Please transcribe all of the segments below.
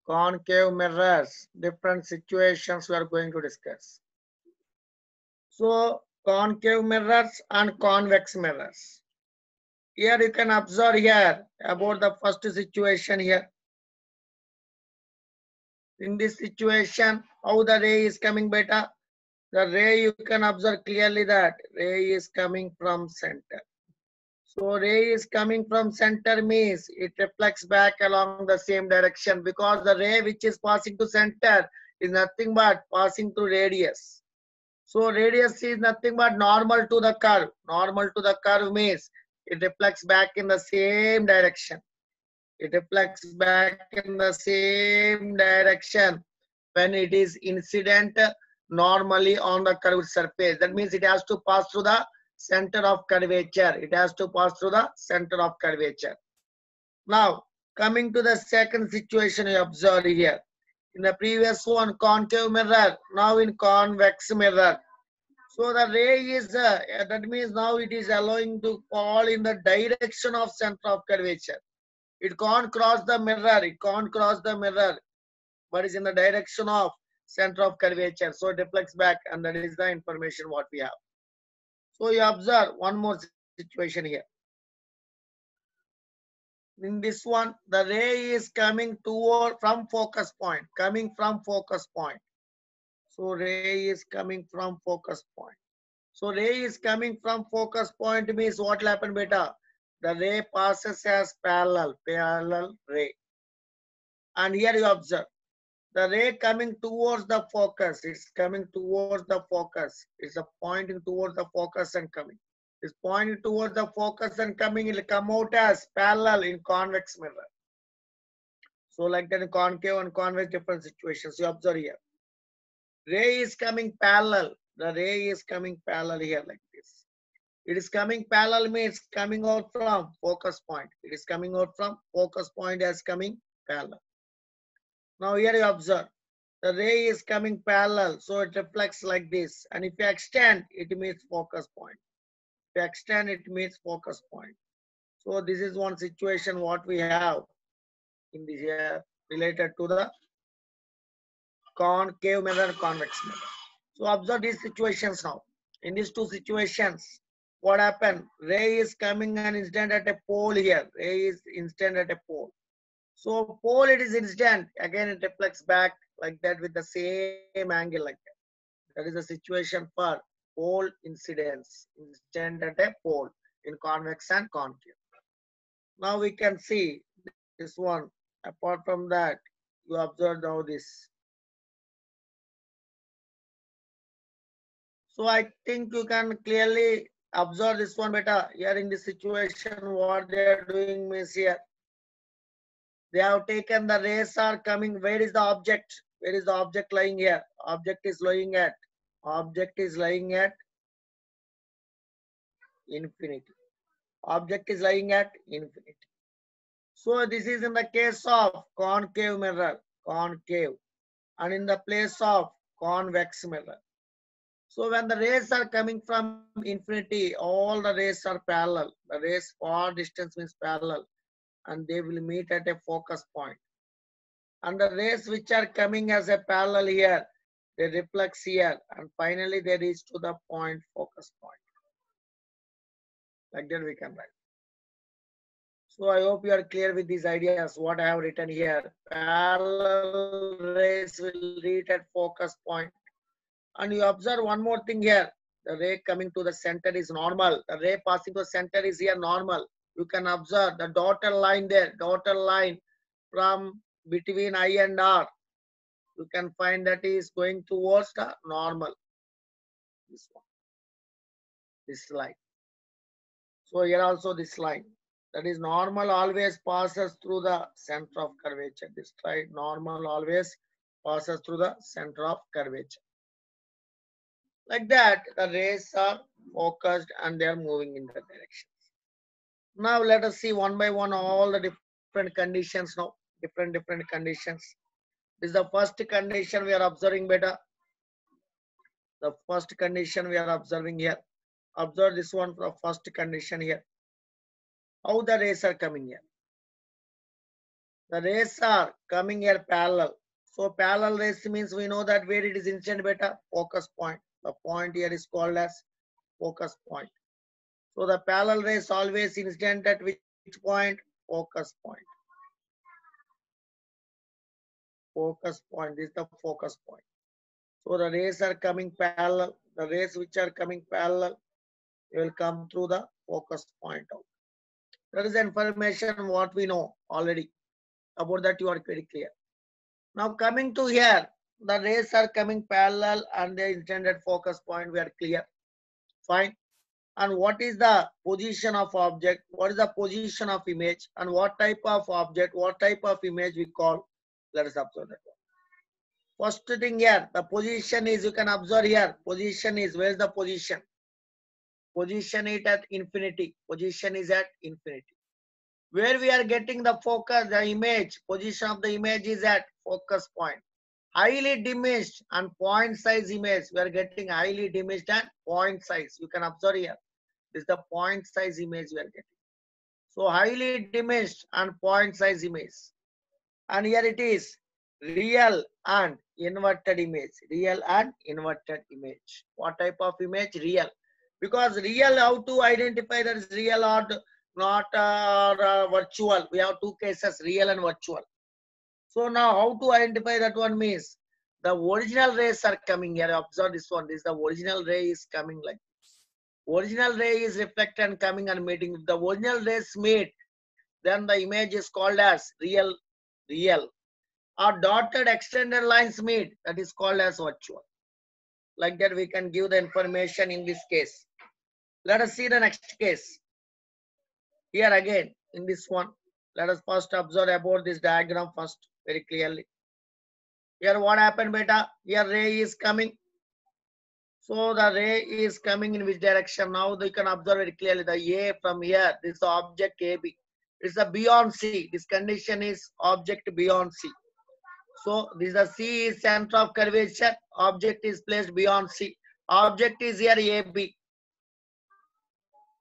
concave mirrors, different situations we are going to discuss. So concave mirrors and convex mirrors. Here you can observe here about the first situation here. In this situation, how the ray is coming better? The ray you can observe clearly that ray is coming from center. So ray is coming from center means it reflects back along the same direction because the ray which is passing to center is nothing but passing through radius. So radius is nothing but normal to the curve. Normal to the curve means it reflects back in the same direction. It reflects back in the same direction when it is incident normally on the curved surface. That means it has to pass through the center of curvature. It has to pass through the center of curvature. Now, coming to the second situation you observe here. In the previous one, concave mirror, now in convex mirror. So the ray is, that means now it is allowing to fall in the direction of center of curvature. It can't cross the mirror, it can't cross the mirror, but is in the direction of center of curvature. So it reflects back, and that is the information what we have. So you observe one more situation here. In this one, the ray is coming toward from focus point, coming from focus point. So ray is coming from focus point. So ray is coming from focus point means what will happen beta? The ray passes as parallel ray. And here you observe the ray coming towards the focus. It's coming towards the focus. It's a pointing towards the focus and coming. It's pointing towards the focus and coming. It will come out as parallel in convex mirror. So like that in concave and convex different situations. You observe here. Ray is coming parallel. The ray is coming parallel here like this. It is coming parallel means coming out from focus point. It is coming out from focus point as coming parallel. Now here you observe. The ray is coming parallel, so it reflects like this. And if you extend, it means focus point. If you extend, it means focus point. So this is one situation what we have in this here related to the concave mirror, convex mirror. So observe these situations now. In these two situations, what happened? Ray is coming and instant at a pole here. Ray is instant at a pole. So pole it is instant. Again it reflects back like that with the same angle like that. That is the situation for pole incidence. Instant at a pole in convex and concave. Now we can see this one. Apart from that, you observe now this. So I think you can clearly observe this one better. Here in this situation, what they are doing means here. They have taken the rays are coming. Where is the object? Where is the object lying here? Object is lying at infinity. Object is lying at infinity. So this is in the case of concave mirror, concave, and in the place of convex mirror. So when the rays are coming from infinity, all the rays are parallel. The rays far distance means parallel, and they will meet at a focus point. And the rays which are coming as a parallel here, they reflects here, and finally they reach to the point focus point. Like that we can write. So I hope you are clear with these ideas. What I have written here, parallel rays will reach at focus point. And you observe one more thing here. The ray coming to the center is normal. The ray passing to the center is here normal. You can observe the dotted line there, dotted line from between I and R. You can find that is going towards the normal. This one, this line. So here also this line. That is normal always passes through the center of curvature. This side normal always passes through the center of curvature. Like that, the rays are focused and they are moving in the directions. Now let us see one by one all the different conditions now. Different conditions. This is the first condition we are observing better. The first condition we are observing here. Observe this one for the first condition here. How the rays are coming here. The rays are coming here parallel. So parallel rays means we know that where it is incident beta, focus point. The point here is called as focus point. So the parallel rays always incident at which point? Focus point. Focus point. This is the focus point. So the rays are coming parallel. The rays which are coming parallel will come through the focus point out. That is the information what we know already. About that you are very clear. Now coming to here, the rays are coming parallel and the intended focus point we are clear. Fine. And what is the position of object? What is the position of image? And what type of object? What type of image we call? Let us observe that one. First thing here, the position is, you can observe here. Position is, where is the position? Position it at infinity. Position is at infinity. Where we are getting the focus, the image, position of the image is at focus point. Highly diminished and point size image. We are getting highly diminished and point size. You can observe here. This is the point size image we are getting. So highly diminished and point size image. And here it is real and inverted image. Real and inverted image. What type of image? Real. Because real, how to identify that is real or not virtual? We have two cases, real and virtual. So now how to identify that one means the original rays are coming here. Observe this one. This is the original ray is coming like this. Original ray is reflected and coming and meeting. If the original rays meet, then the image is called as real, real. Or dotted extended lines meet, that is called as virtual. Like that we can give the information in this case. Let us see the next case. Here again, in this one, let us first observe about this diagram first very clearly. Here what happened beta? Here ray is coming. So the ray is coming in which direction? Now you can observe very clearly the A from here. This is the object AB. It's a beyond C. This condition is object beyond C. So this is the C is center of curvature. Object is placed beyond C. Object is here AB.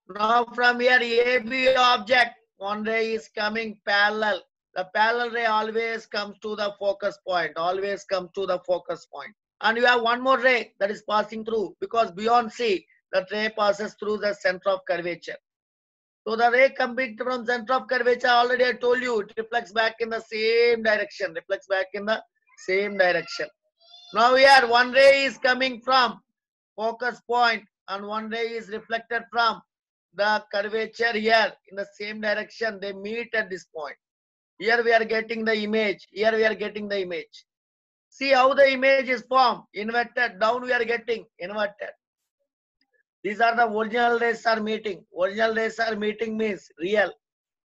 Now from here AB object, one ray is coming parallel. The parallel ray always comes to the focus point. Always comes to the focus point. And you have one more ray that is passing through, because beyond C, that ray passes through the center of curvature. So the ray coming from center of curvature, already I told you, it reflects back in the same direction. Reflects back in the same direction. Now here one ray is coming from focus point and one ray is reflected from the curvature here in the same direction. They meet at this point. Here we are getting the image. Here we are getting the image. See how the image is formed. Inverted. Down we are getting inverted. These are the original rays are meeting. Original rays are meeting means real.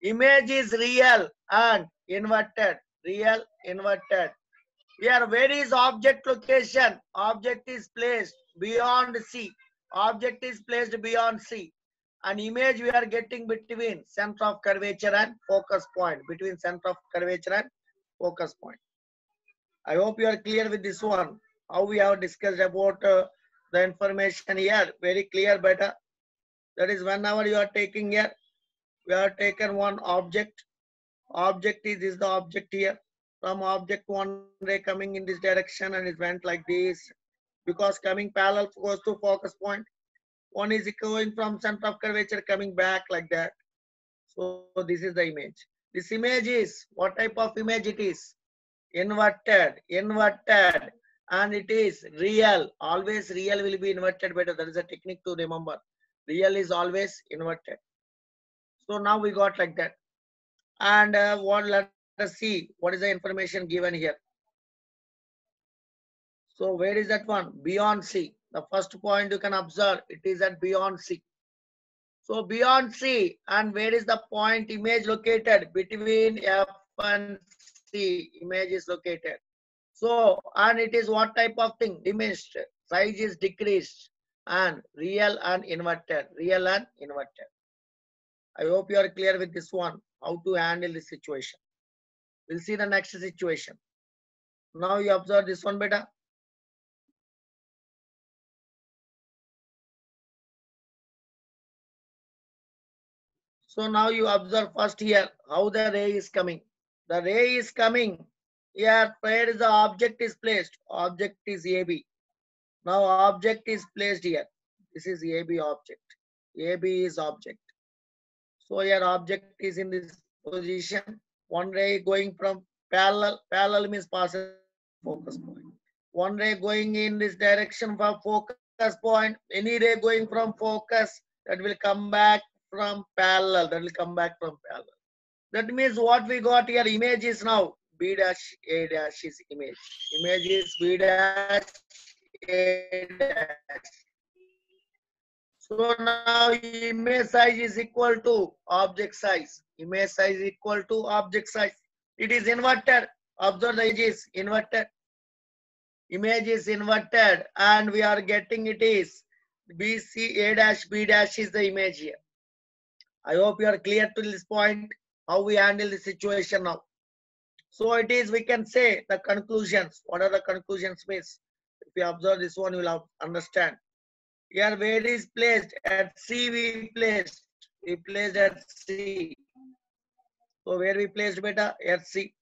Image is real and inverted. Real, inverted. Here, where is object location? Object is placed beyond C. Object is placed beyond C. An image we are getting between center of curvature and focus point. Between center of curvature and focus point. I hope you are clear with this one. How we have discussed about the information here. Very clear, better. That is whenever you are taking here, we have taken one object. Object is the object here. From object one ray coming in this direction and it went like this. Because coming parallel goes to focus point. One is going from center of curvature coming back like that. So this is the image. This image is, what type of image it is? Inverted, inverted, and it is real. Always real will be inverted better. That is a technique to remember. Real is always inverted. So now we got like that. And what, let us see what is the information given here. So where is that one? Beyond C. The first point you can observe, it is at beyond C. So beyond C, and where is the point image located? Between F and C, image is located. So, and it is what type of thing? Diminished. Size is decreased. And real and inverted. Real and inverted. I hope you are clear with this one. How to handle this situation. We'll see the next situation. Now you observe this one better. So now you observe first here how the ray is coming. The ray is coming. Here, where is the object is placed? Object is AB. Now object is placed here. This is AB object. AB is object. So here object is in this position. One ray going from parallel. Parallel means passes focus point. One ray going in this direction for focus point. Any ray going from focus, that will come back from parallel. That will come back from parallel. That means what we got here, image is now B dash A dash is image. Image is B dash A dash. So now image size is equal to object size. Image size is equal to object size. It is inverted. Observe the image is inverted. Image is inverted and we are getting it is BC A dash B dash is the image here. I hope you are clear to this point, how we handle the situation now. So it is, we can say the conclusions. What are the conclusions means? If you observe this one, you will understand. Here where is placed? At C we placed. We placed at C. So where we placed beta? At C.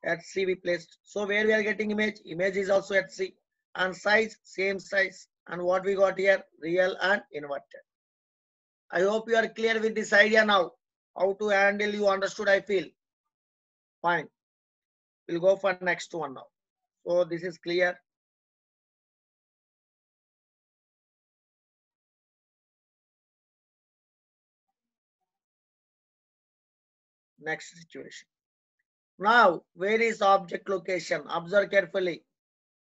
At C we placed. So where we are getting image? Image is also at C. And size, same size. And what we got here? Real and inverted. I hope you are clear with this idea now. How to handle, you understood, I feel. Fine. We'll go for next one now. So this is clear. Next situation. Now, where is object location? Observe carefully.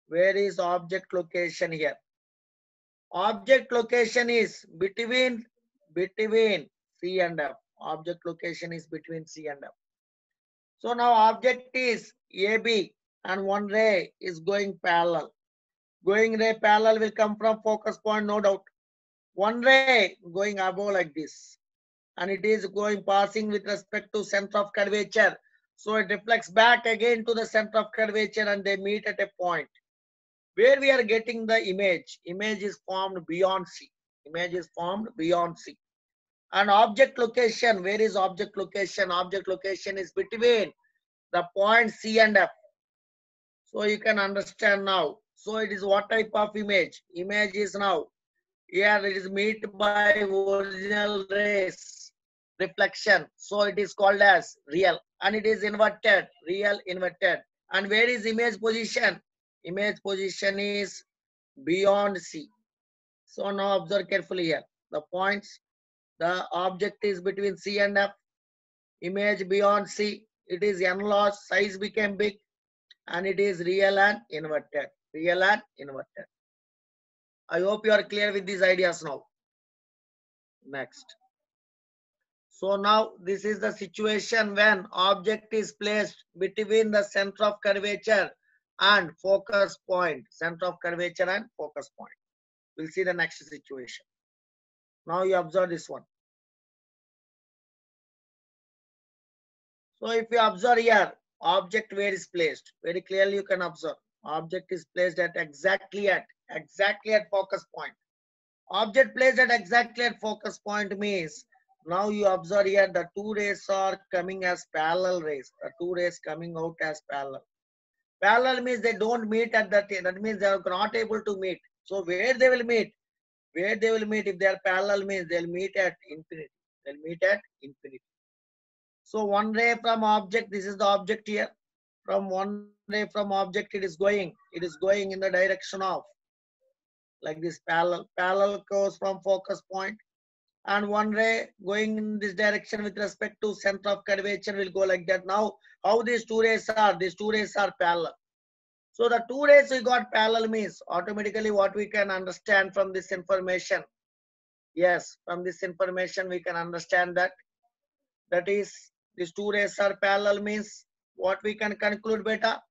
Where is object location here? Object location is between C and F. Object location is between C and F. So now object is AB and one ray is going parallel. Going ray parallel will come from focus point, no doubt. One ray going above like this. And it is going passing with respect to center of curvature. So it reflects back again to the center of curvature and they meet at a point. Where we are getting the image. Image is formed beyond C. Image is formed beyond C. And object location, where is object location? Object location is between the point C and F. So you can understand now. So it is what type of image? Image is now, here it is meet by original rays, reflection. So it is called as real. And it is inverted, real inverted. And where is image position? Image position is beyond C. So now observe carefully here. The points, the object is between C and F. Image beyond C. It is enlarged, size became big. And it is real and inverted. Real and inverted. I hope you are clear with these ideas now. Next. So now this is the situation when object is placed between the center of curvature and focus point. Center of curvature and focus point. We'll see the next situation. Now you observe this one. So if you observe here, object where is placed, very clearly you can observe. Object is placed at exactly at focus point. Object placed at exactly at focus point means, now you observe here the two rays are coming as parallel rays. The two rays coming out as parallel. Parallel means they don't meet at that. That means they are not able to meet. So where they will meet? Where they will meet if they are parallel means they'll meet at infinity. They'll meet at infinity. So one ray from object, this is the object here. From one ray from object it is going in the direction of like this parallel. Parallel goes from focus point. And one ray going in this direction with respect to center of curvature will go like that. Now, how these two rays are? These two rays are parallel. So the two rays we got parallel means automatically what we can understand from this information. Yes, from this information we can understand that. That is, these two rays are parallel means what we can conclude beta?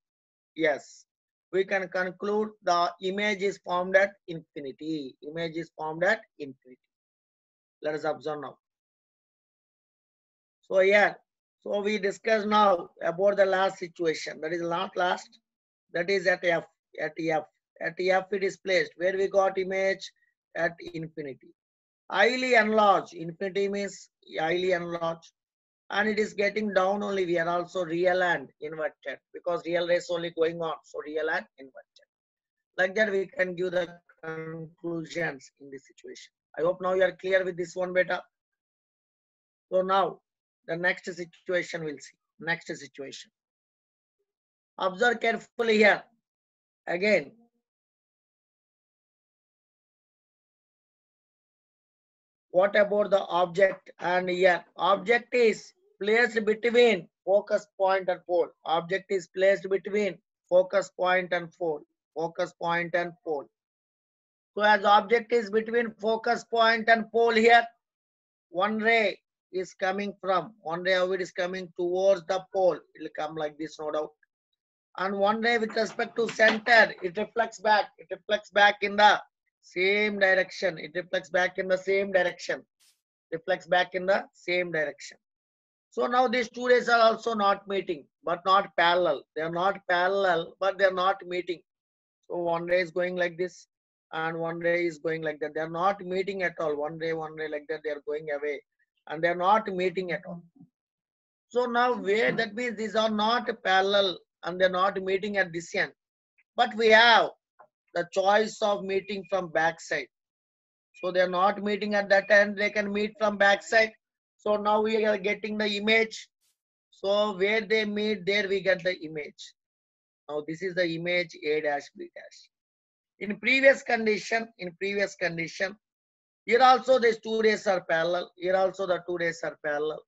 Yes, we can conclude the image is formed at infinity. Image is formed at infinity. Let us observe now. So here, so we discuss now about the last situation. That is not last. That is at F. At F. At F it is placed. Where we got image at infinity. Highly enlarged. Infinity means highly enlarged. and it is getting down only. We are also real and inverted because real rays only going on. So real and inverted. Like that, we can give the conclusions in this situation. I hope now you are clear with this one, beta. So now the next situation we'll see. Next situation. Observe carefully here. Again, what about the object? And here, object is placed between focus point and pole. Object is placed between focus point and pole. Focus point and pole. So as object is between focus point and pole here, one ray is coming from, one ray of it is coming towards the pole. It will come like this, no doubt. And one ray with respect to center, it reflects back. It reflects back in the same direction. It reflects back in the same direction. Reflects back in the same direction. So now these two rays are also not meeting, but not parallel. They are not parallel, but they are not meeting. So one ray is going like this, and one ray is going like that. They are not meeting at all. One ray like that. They are going away, and they are not meeting at all. So now where that means these are not parallel and they are not meeting at this end. But we have the choice of meeting from backside. So they are not meeting at that end. They can meet from backside. So now we are getting the image. So where they meet, there we get the image. Now this is the image A dash B dash. In previous condition, here also these two rays are parallel. Here also the two rays are parallel.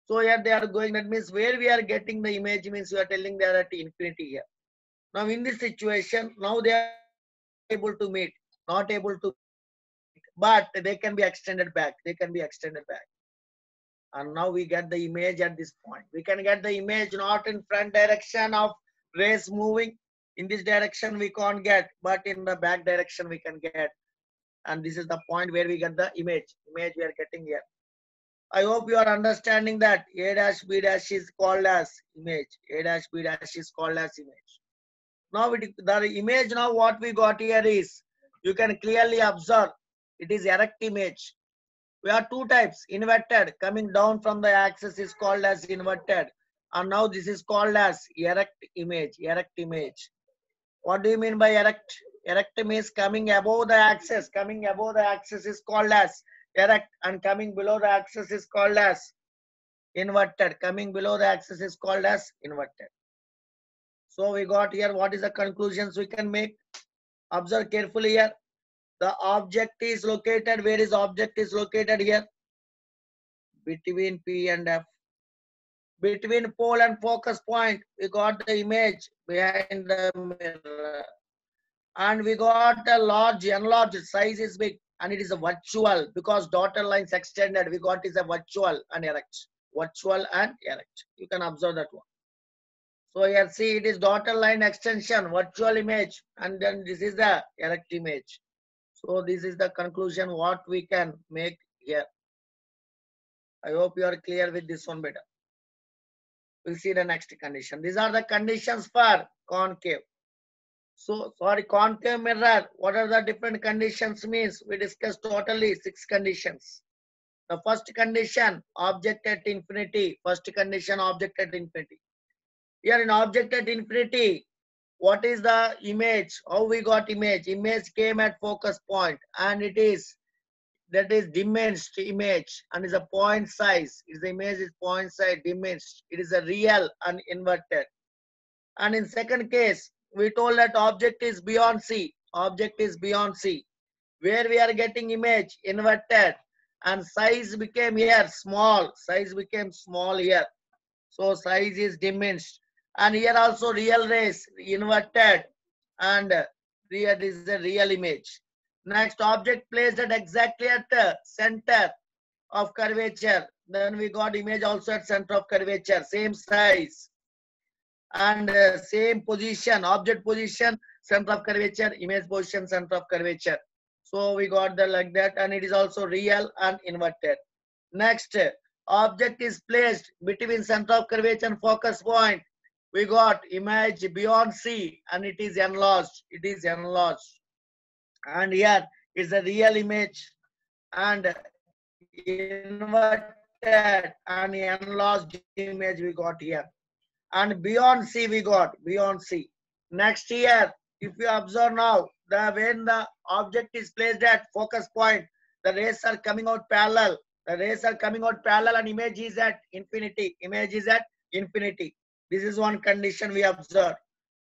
So here they are going. That means where we are getting the image means you are telling they are at infinity here. Now in this situation, now they are able to meet, not able to, but they can be extended back. They can be extended back. And now we get the image at this point. We can get the image not in front direction of rays moving. In this direction we can't get, but in the back direction we can get. And this is the point where we get the image. Image we are getting here. I hope you are understanding that A dash B dash is called as image. A dash B dash is called as image. Now the image now what we got here is, you can clearly observe, it is erect image. We have two types, inverted, coming down from the axis is called as inverted. And now this is called as erect image, erect image. What do you mean by erect? Erect means coming above the axis. Coming above the axis is called as erect, and coming below the axis is called as inverted. Coming below the axis is called as inverted. So we got here, what is the conclusions we can make? Observe carefully here. The object is located, where is object is located here? Between P and F. Between pole and focus point, we got the image behind the mirror. And we got a large, enlarged, size is big, and it is a virtual because dotted lines extended. We got is a virtual and erect. Virtual and erect. You can observe that one. So here see, it is dotted line extension, virtual image, and then this is the erect image. So this is the conclusion what we can make here. I hope you are clear with this one better. We'll see the next condition. These are the conditions for concave. So sorry, concave mirror. What are the different conditions means? We discussed totally 6 conditions. The first condition, object at infinity. First condition, object at infinity. Here in object at infinity, what is the image? How we got image? Image came at focus point, and it is, that is diminished image, and is a point size. Is the image is point size diminished. It is a real and inverted. And in second case, we told that object is beyond C. Object is beyond C. Where we are getting image inverted, and size became here small. Size became small here. So size is diminished. And here also real rays inverted, and here is the real image. Next, object placed at exactly at the center of curvature. Then we got image also at center of curvature, same size and same position, object position, center of curvature, image position, center of curvature. So we got the like that, and it is also real and inverted. Next, object is placed between center of curvature and focus point. We got image beyond C, and it is enlarged. It is enlarged. And here is a real image and inverted and enlarged image we got here. And beyond C we got, beyond C. Next here, if you observe now, when the object is placed at focus point, the rays are coming out parallel. The rays are coming out parallel and image is at infinity. Image is at infinity. This is one condition we observe.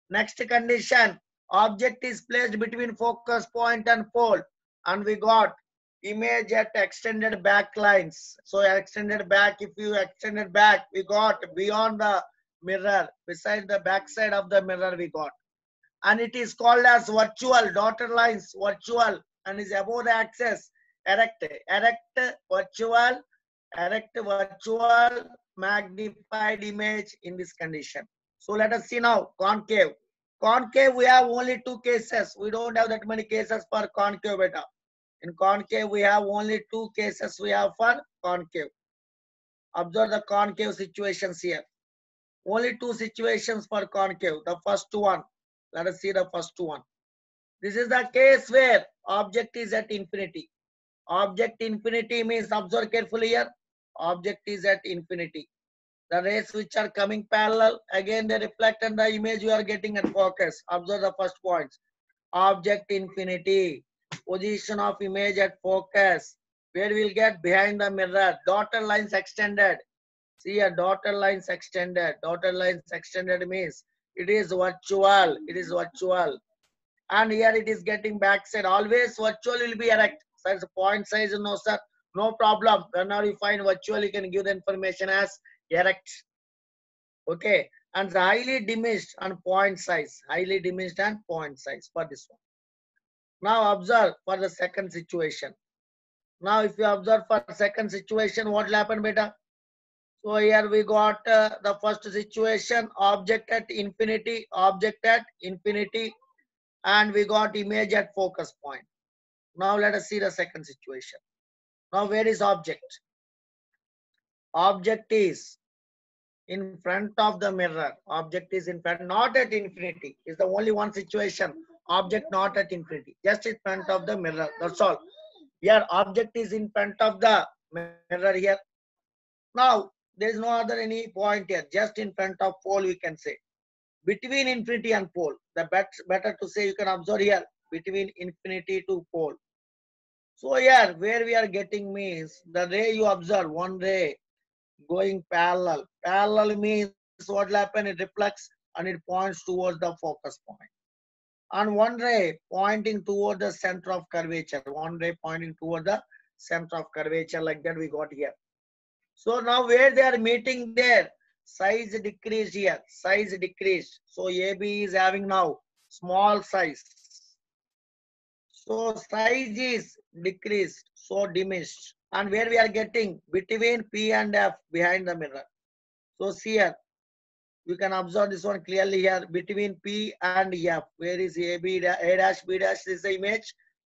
Next condition, object is placed between focus point and pole, and we got image at extended back lines. So extended back, if you extended back, we got beyond the mirror, beside the back side of the mirror we got. And it is called as virtual, dotted lines, virtual, and is above the axis, erect, virtual, magnified image in this condition. So let us see now, concave. Concave, we have only two cases. We don't have that many cases for concave beta. In concave, we have only two cases we have for concave. Observe the concave situations here. Only two situations for concave. The first one, let us see the first one. This is the case where object is at infinity. Object infinity means, observe carefully here, object is at infinity. The rays which are coming parallel, again they reflect and the image you are getting at focus. Observe the first point. Object infinity, position of image at focus, where we'll get behind the mirror, dotted lines extended. See a dotted lines extended. Dotted lines extended means it is virtual. It is virtual. And here it is getting backside. Always virtual will be erect. Size point size, no sir, no problem. Whenever you find virtual, you can give the information as erect. Okay. And the highly diminished and point size. Highly diminished and point size for this one. Now observe for the second situation. Now if you observe for second situation, what will happen beta? So here we got the first situation, object at infinity, and we got image at focus point. Now let us see the second situation. Now where is object? Object is in front of the mirror. Object is in front, not at infinity. Is the only one situation. Object not at infinity, just in front of the mirror. That's all. Here object is in front of the mirror here. Now there is no other any point here, just in front of pole we can say. Between infinity and pole, the better to say you can observe here, between infinity to pole. So here where we are getting means the ray you observe, one ray going parallel. Parallel means what will happen, it reflects and it points towards the focus point. And one ray pointing toward the center of curvature. One ray pointing toward the center of curvature, like that we got here. So now where they are meeting there, size decreased here, size decreased. So AB is having now small size. So size is decreased, so diminished. And where we are getting between P and F, behind the mirror. So see here, you can observe this one clearly here, between P and F. Where is A, B, A dash, B dash is the image.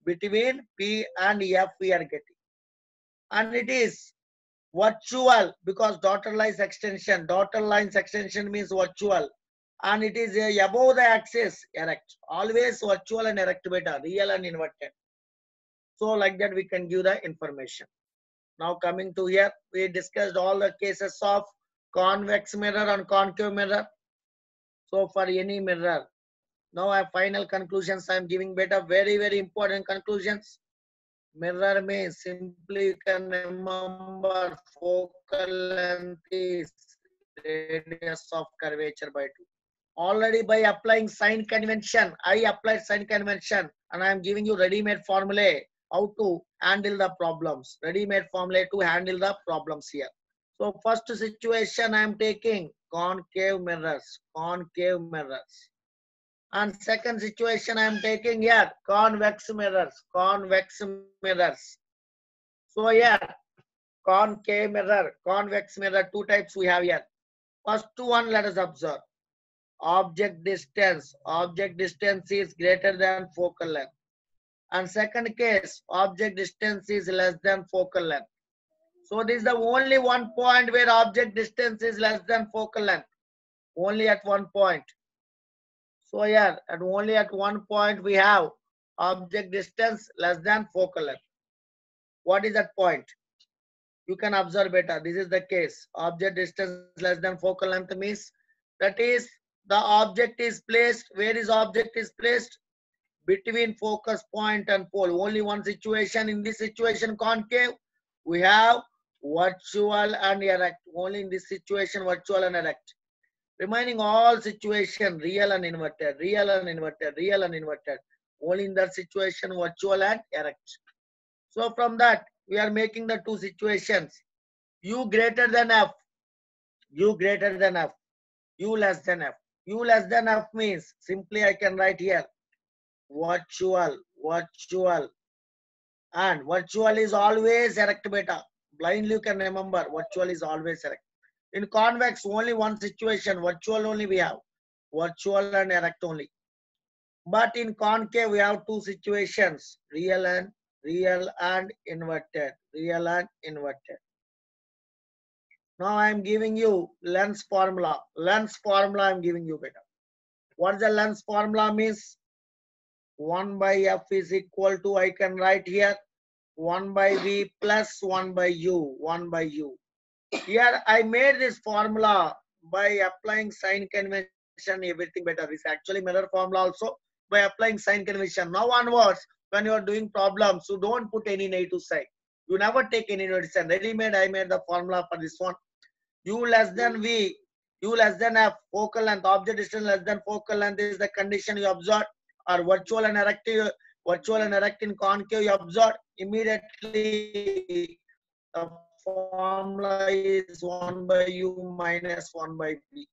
Between P and F we are getting. And it is virtual because dotted lines extension. Dotted lines extension means virtual. And it is above the axis, erect. Always virtual and erect beta, real and inverted. So like that we can give the information. Now coming to here, we discussed all the cases of convex mirror and concave mirror. So for any mirror, now I final conclusions I am giving beta, very, very important conclusions. Mirror means simply you can remember focal length is radius of curvature by 2. Already by applying sign convention, I applied sign convention and I am giving you ready-made formulae how to handle the problems. Ready-made formulae to handle the problems here. So first situation I am taking concave mirrors, concave mirrors. And second situation I am taking here convex mirrors, convex mirrors. So here concave mirror, convex mirror, two types we have here. First one let us observe. Object distance is greater than focal length. And second case, object distance is less than focal length. So this is the only one point where object distance is less than focal length. Only at one point. So here, only at one point we have object distance less than focal length. What is that point? You can observe better. This is the case. Object distance less than focal length means that is the object is placed. Where is object is placed? Between focus point and pole. Only one situation. In this situation, concave, we have virtual and erect. Only in this situation, virtual and erect. Remaining all situation, real and inverted, real and inverted, real and inverted. Only in that situation, virtual and erect. So from that, we are making the two situations. U greater than F, U greater than F, U less than F. U less than F means simply I can write here virtual, virtual, and virtual is always erect beta. Blindly you can remember virtual is always erect. In convex only one situation, virtual only we have, virtual and erect only. But in concave we have two situations, real and inverted, real and inverted. Now I am giving you lens formula. Lens formula I am giving you better. What the lens formula means? 1 by F is equal to, I can write here, 1 by V plus 1 by U, 1 by U. Here I made this formula by applying sign convention, everything better. This actually Miller formula also by applying sign convention. Now onwards, when you are doing problems, you don't put any negative sign. You never take any negative sign. Ready-made, I made the formula for this one. U less than V, U less than F, focal length, object distance less than focal length is the condition you observe, or virtual and erect in concave you observe. Immediately the formula is 1 by U minus 1 by V.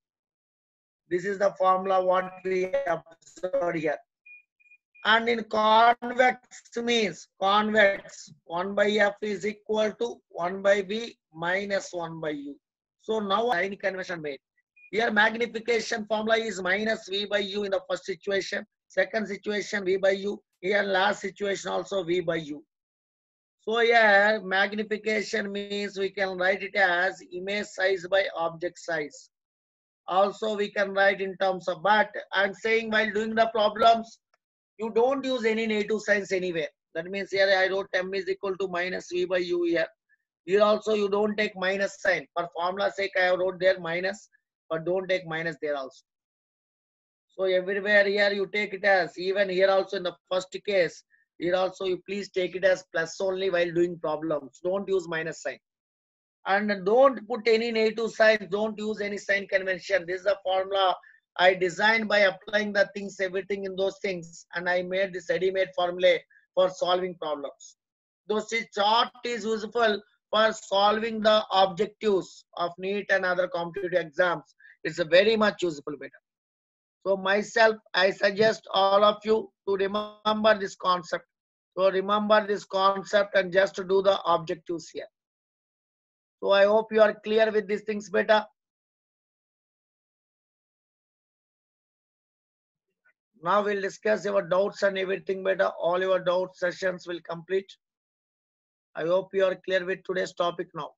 This is the formula what we observed here. And in convex means convex, 1 by F is equal to 1 by V minus 1 by U. So now sign convention made. Here magnification formula is minus V by U in the first situation. Second situation V by U. Here last situation also V by U. So here magnification means we can write it as image size by object size. Also we can write in terms of, but I'm saying while doing the problems, you don't use any negative signs anywhere. That means here I wrote M is equal to minus V by U here. Here also you don't take minus sign. For formula sake I have wrote there minus, but don't take minus there also. So everywhere here you take it as, even here also in the first case, here also you please take it as plus only while doing problems. Don't use minus sign. And don't put any negative signs. Don't use any sign convention. This is the formula I designed by applying the things, everything in those things. And I made this ready-made formula for solving problems. Those chart is useful for solving the objectives of NEET and other competitive exams. It's a very much useful better. So myself, I suggest all of you to remember this concept. So remember this concept and just to do the objectives here. So I hope you are clear with these things better. Now we'll discuss your doubts and everything better. All your doubt sessions will complete. I hope you are clear with today's topic now.